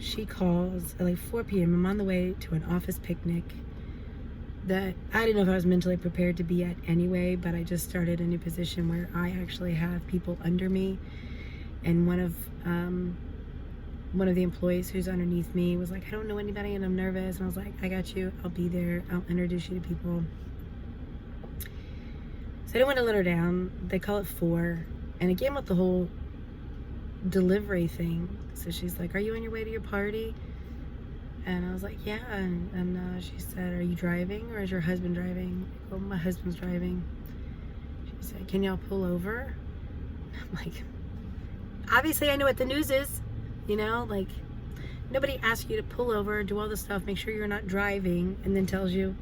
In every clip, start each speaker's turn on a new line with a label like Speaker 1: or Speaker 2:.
Speaker 1: she calls at like 4 p.m. I'm on the way to an office picnic that I didn't know if I was mentally prepared to be at anyway, but I just started a new position where I actually have people under me, and one of the employees who's underneath me was like, I don't know anybody and I'm nervous, and I was like, I got you, I'll be there, I'll introduce you to people. So I didn't want to let her down. They call it 4, and again with the whole delivery thing, so she's like, are you on your way to your party? And I was like, yeah. And she said, are you driving or is your husband driving? I go, my husband's driving. She said, can y'all pull over? I'm like, obviously I know what the news is, you know, like nobody asks you to pull over, do all this stuff, make sure you're not driving, and then tells you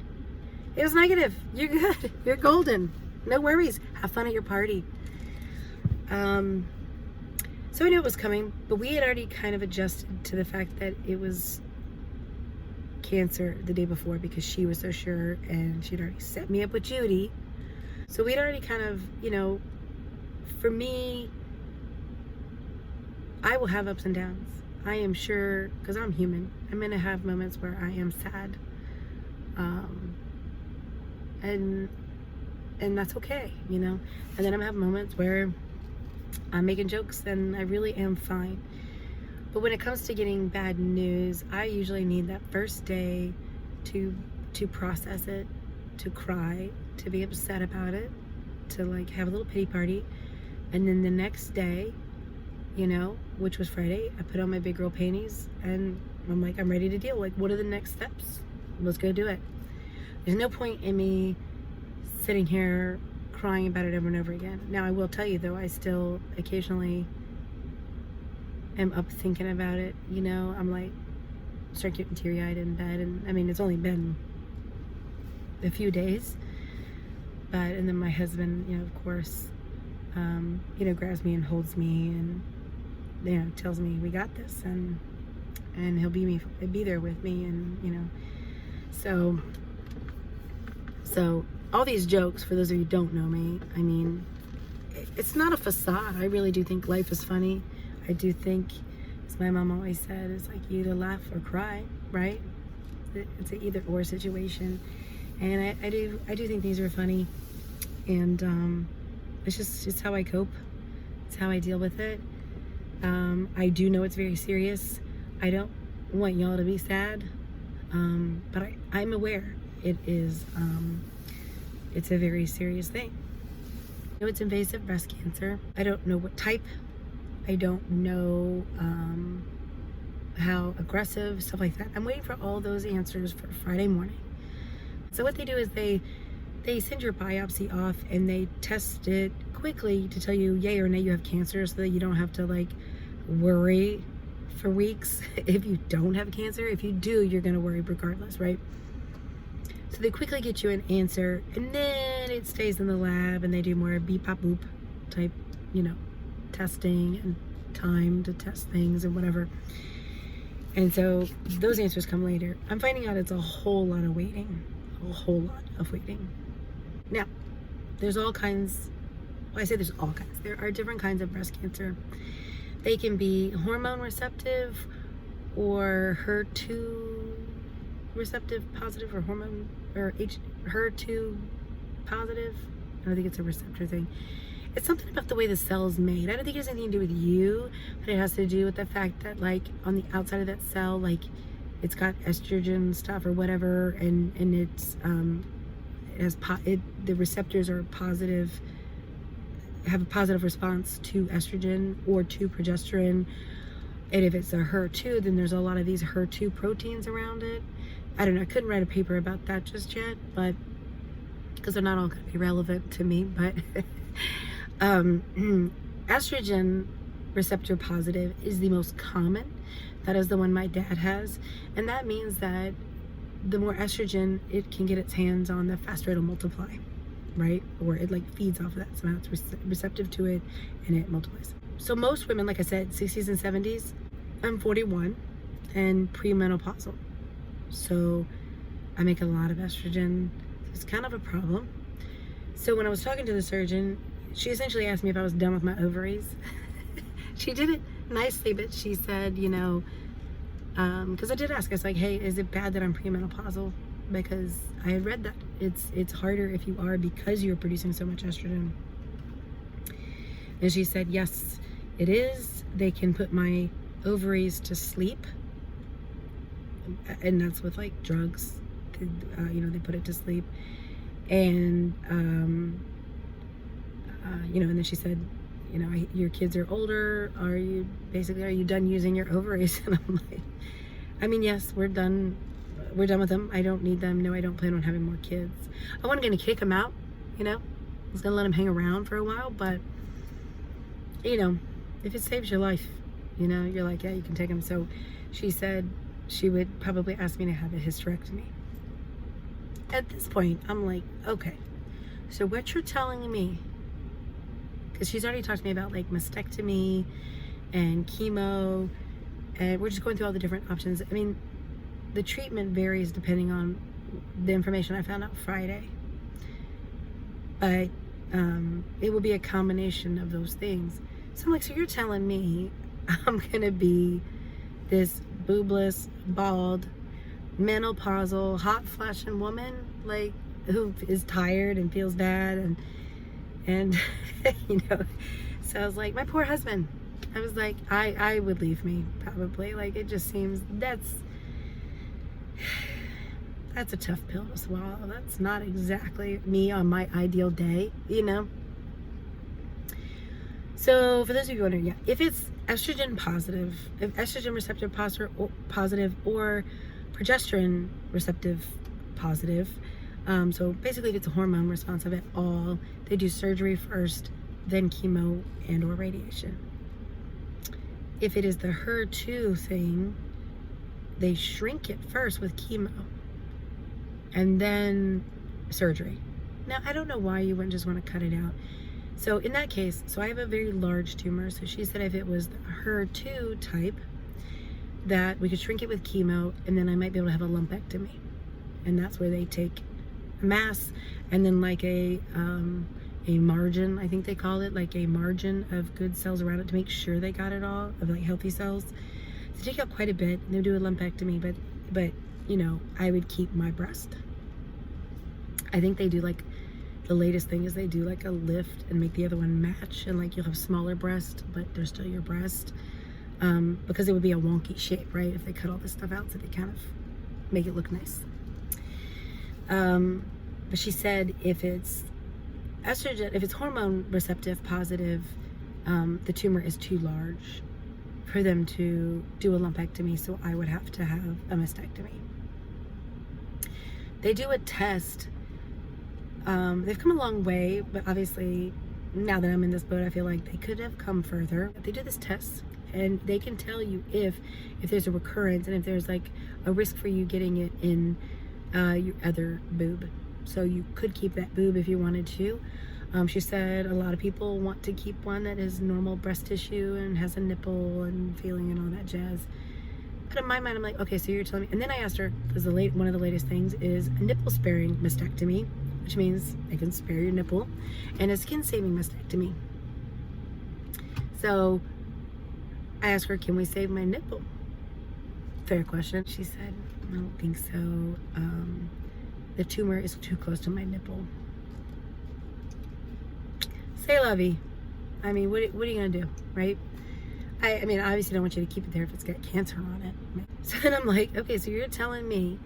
Speaker 1: it was negative, you're good, you're golden, no worries, have fun at your party. So I knew it was coming, but we had already kind of adjusted to the fact that it was cancer the day before because she was so sure, and she'd already set me up with Judy. So we'd already kind of, you know, for me, I will have ups and downs. I am sure, because I'm human, I'm going to have moments where I am sad. And that's okay, you know. And then I'm going to have moments where I'm making jokes and I really am fine. But when it comes to getting bad news, I usually need that first day to process it, to cry, to be upset about it, to like have a little pity party. And then the next day, you know, which was Friday, I put on my big girl panties and I'm like, I'm ready to deal. Like, what are the next steps? Let's go do it. There's no point in me sitting here crying about it over and over again. Now, I will tell you though, I still occasionally am up thinking about it, you know. I'm like, start getting teary-eyed in bed, and I mean, it's only been a few days, and then my husband, you know, of course, you know, grabs me and holds me and, you know, tells me we got this, and he'll be there with me, and, you know, so all these jokes, for those of you who don't know me, I mean, it's not a facade. I really do think life is funny. I do think, as my mom always said, it's like you either laugh or cry, right? It's an either or situation. And I do think these are funny. And it's how I cope. It's how I deal with it. I do know it's very serious. I don't want y'all to be sad. But I'm aware it is, it's a very serious thing. I know it's invasive breast cancer. I don't know what type. I don't know how aggressive, stuff like that. I'm waiting for all those answers for Friday morning. So what they do is they send your biopsy off and they test it quickly to tell you yay or nay you have cancer, so that you don't have to like worry for weeks if you don't have cancer. If you do, you're gonna worry regardless, right? So they quickly get you an answer, and then it stays in the lab and they do more beep pop boop type, you know, testing and time to test things and whatever. And so those answers come later. I'm finding out it's a whole lot of waiting. Now, there's all kinds, well, I say there's all kinds. There are different kinds of breast cancer. They can be hormone receptive or HER2 receptive positive, or hormone, or HER2 positive. I don't think it's a receptor thing. It's something about the way the cell's made. I don't think it has anything to do with you, but it has to do with the fact that, like, on the outside of that cell, like, it's got estrogen stuff or whatever, and it's the receptors are positive, have a positive response to estrogen or to progesterone. And if it's a HER2, then there's a lot of these HER2 proteins around it. I don't know. I couldn't write a paper about that just yet, but because they're not all going to be relevant to me, but estrogen receptor positive is the most common. That is the one my dad has, and that means that the more estrogen it can get its hands on, the faster it'll multiply, right? Or it like feeds off of that, so it's receptive to it and it multiplies. So most women, like I said, 60s and 70s, I'm 41 and premenopausal, so I make a lot of estrogen. It's kind of a problem. So when I was talking to the surgeon, she essentially asked me if I was done with my ovaries. She did it nicely, but she said, you know, Because I did ask, I was like, hey, is it bad that I'm premenopausal? Because I had read that it's harder if you are, because you're producing so much estrogen. And she said, yes, it is. They can put my ovaries to sleep, and that's with like drugs. They put it to sleep, and and then she said, your kids are older. Are you done using your ovaries? And I'm like, I mean, yes, we're done with them. I don't need them. No, I don't plan on having more kids. I wasn't going to kick them out, I was going to let them hang around for a while, but if it saves your life, you're like, yeah, you can take them. So she said she would probably ask me to have a hysterectomy. At this point, I'm like, okay, so what you're telling me, because she's already talked to me about like mastectomy and chemo, and we're just going through all the different options. I mean, the treatment varies depending on the information I found out Friday, but it will be a combination of those things. So I'm like, so you're telling me I'm gonna be this boobless, bald, menopausal, hot flashing woman, like, who is tired and feels bad, and so I was like, my poor husband. I was like, I would leave me, probably. Like, it just seems that's a tough pill to swallow. That's not exactly me on my ideal day, So for those of you wondering, yeah, if it's estrogen positive, if estrogen receptor positive or progesterone receptive positive, so basically if it's a hormone responsive at all, they do surgery first, then chemo and or radiation. If it is the HER2 thing, they shrink it first with chemo and then surgery. Now, I don't know why you wouldn't just want to cut it out. So in that case, so I have a very large tumor. So she said if it was the HER2 type, that we could shrink it with chemo, and then I might be able to have a lumpectomy. And that's where they take a mass and then like a margin, I think they call it, like a margin of good cells around it to make sure they got it all, of like healthy cells. So take out quite a bit, and they do a lumpectomy, but I would keep my breast. I think they do like, the latest thing is they do like a lift and make the other one match, and like you'll have smaller breast, but they're still your breast, because it would be a wonky shape, right, if they cut all this stuff out, so they kind of make it look nice. But she said if it's estrogen, if it's hormone receptive positive, the tumor is too large for them to do a lumpectomy, so I would have to have a mastectomy. They do a test. They've come a long way, but obviously now that I'm in this boat, I feel like they could have come further. They do this test, and they can tell you if there's a recurrence, and if there's like a risk for you getting it in your other boob. So you could keep that boob if you wanted to. She said a lot of people want to keep one that is normal breast tissue and has a nipple and feeling and all that jazz. But in my mind, I'm like, okay, so you're telling me. And then I asked her, because one of the latest things is a nipple sparing mastectomy, which means they can spare your nipple, and a skin saving mastectomy. So I asked her, can we save my nipple? Fair question. She said, I don't think so. The tumor is too close to my nipple. Say la vie. I mean, what are you gonna do, right? I mean, I obviously don't want you to keep it there if it's got cancer on it. So then I'm like, okay, so you're telling me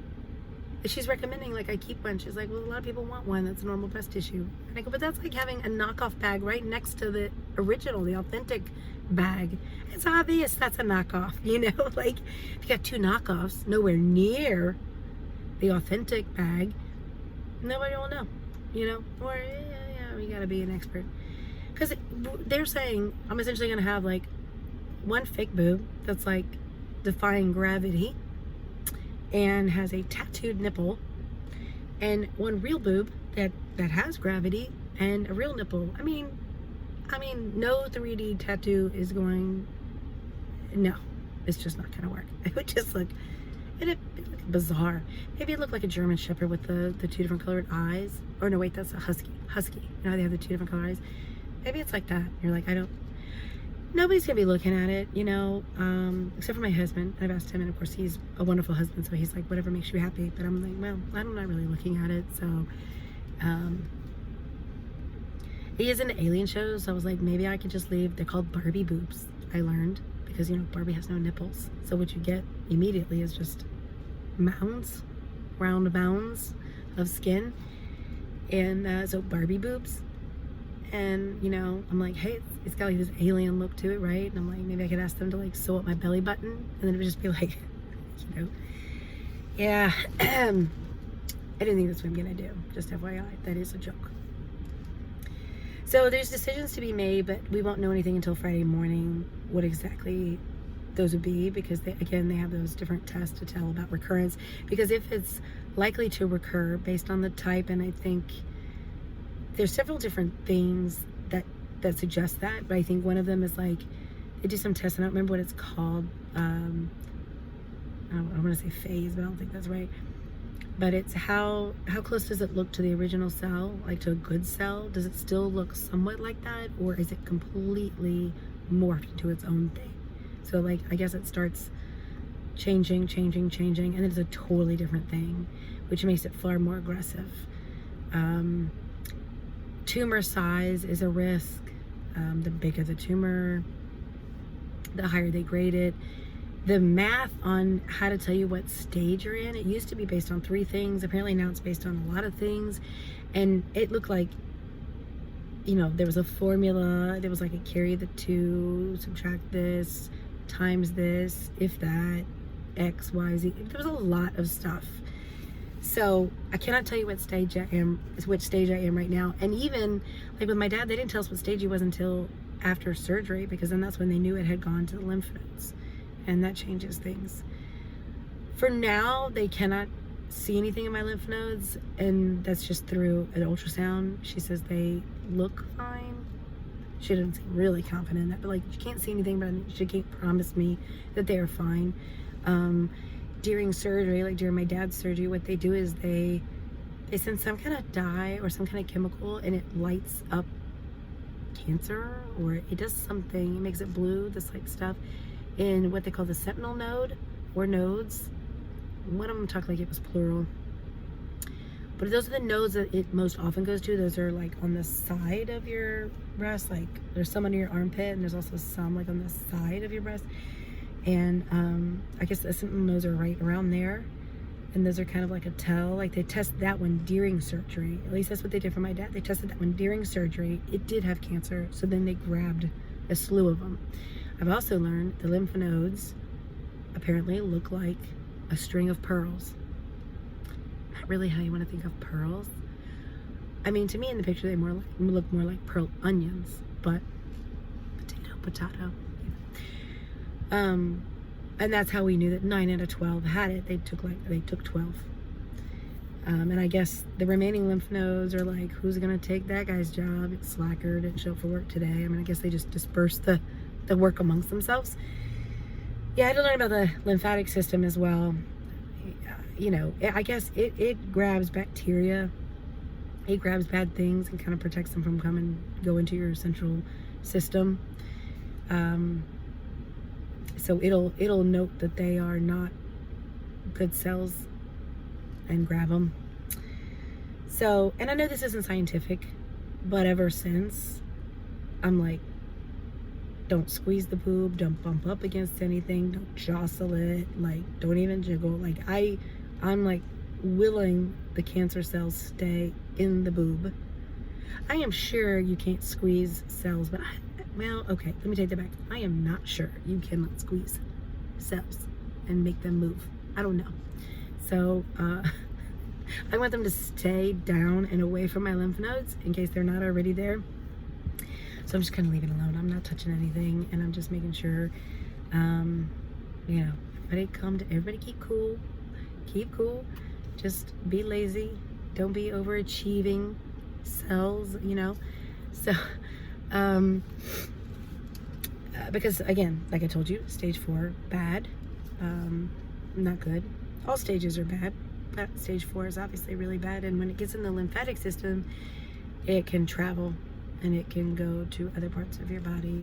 Speaker 1: that she's recommending like I keep one. She's like, well, a lot of people want one that's normal breast tissue. And I go, but that's like having a knockoff bag right next to the original, the authentic bag. It's obvious that's a knockoff, like if you got two knockoffs nowhere near the authentic bag, nobody will know, or yeah, we gotta be an expert. Because they're saying I'm essentially gonna have like one fake boob that's like defying gravity and has a tattooed nipple, and one real boob that has gravity and a real nipple. I mean, no 3D tattoo is going. No, it's just not gonna work. It would just look, it'd look bizarre. Maybe it looked like a German Shepherd with the two different colored eyes. Or no, wait, that's a husky. They have the two different colored eyes. Maybe it's like that. You're like, nobody's gonna be looking at it, except for my husband. I've asked him, and of course he's a wonderful husband, so he's like, whatever makes you happy. But I'm like, well, I'm not really looking at it. So he is into alien shows, so I was like, maybe I could just leave. They're called Barbie boobs, I learned, because Barbie has no nipples, so what you get immediately is just mounds, round mounds of skin. And so Barbie boobs. And I'm like, hey, it's got like this alien look to it, right? And I'm like, maybe I could ask them to like sew up my belly button, and then it would just be like, yeah. I didn't think that's what I'm gonna do, just FYI. That is a joke. So there's decisions to be made, but we won't know anything until Friday morning what exactly those would be, because they have those different tests to tell about recurrence. Because if it's likely to recur based on the type, and I think there's several different things that suggest that, but I think one of them is like, they do some tests, I don't remember what it's called. I don't want to say phase, but I don't think that's right. But it's how close does it look to the original cell, like to a good cell? Does it still look somewhat like that, or is it completely morphed into its own thing? So like, I guess it starts changing, and then it's a totally different thing, which makes it far more aggressive. Tumor size is a risk. The bigger the tumor, the higher they grade it. The math on how to tell you what stage you're in, it used to be based on 3 things. Apparently now it's based on a lot of things. And it looked like, there was a formula. There was like a carry the 2, subtract this, times this, if that, X, Y, Z. There was a lot of stuff. So I cannot tell you what stage I am right now. And even like with my dad, they didn't tell us what stage he was until after surgery, because then that's when they knew it had gone to the lymph nodes, and that changes things. For now, they cannot see anything in my lymph nodes, and that's just through an ultrasound. She says they look fine. She doesn't seem really confident in that, but like, you can't see anything, but she can't promise me that they are fine. During surgery, like during my dad's surgery, what they do is they send some kind of dye or some kind of chemical, and it lights up cancer, or it does something, it makes it blue, this like stuff, in what they call the sentinel node, or nodes. One of them talked like it was plural. But those are the nodes that it most often goes to. Those are like on the side of your breast, like there's some under your armpit, and there's also some like on the side of your breast. And I guess the sentinel nodes are right around there, and those are kind of like a tell. Like they test that one during surgery. At least that's what they did for my dad. They tested that one during surgery. It did have cancer, so then they grabbed a slew of them. I've also learned the lymph nodes apparently look like a string of pearls. Not really how you want to think of pearls. I mean, to me in the picture they look more like pearl onions, but potato. And that's how we knew that 9 out of 12 had it. They took 12. And I guess the remaining lymph nodes are like, who's gonna take that guy's job? It's slacker, didn't show up for work today. I mean, I guess they just dispersed the work amongst themselves. Yeah, I had to learn about the lymphatic system as well. I guess it grabs bacteria. It grabs bad things and kind of protects them from go into your central system. So it'll note that they are not good cells and grab them. So, and I know this isn't scientific, but ever since, I'm like, don't squeeze the boob, don't bump up against anything, don't jostle it, like, don't even jiggle. Like, I'm like willing the cancer cells stay in the boob. I am sure you can't squeeze cells, but well, okay, let me take that back. I am not sure you cannot squeeze cells and make them move. I don't know. So, I want them to stay down and away from my lymph nodes in case they're not already there. So I'm just kind of leaving it alone. I'm not touching anything, and I'm just making sure, everybody keep cool. Keep cool. Just be lazy. Don't be overachieving cells, So, because again, like I told you, stage 4, bad, not good. All stages are bad, but stage 4 is obviously really bad. And when it gets in the lymphatic system, it can travel and it can go to other parts of your body.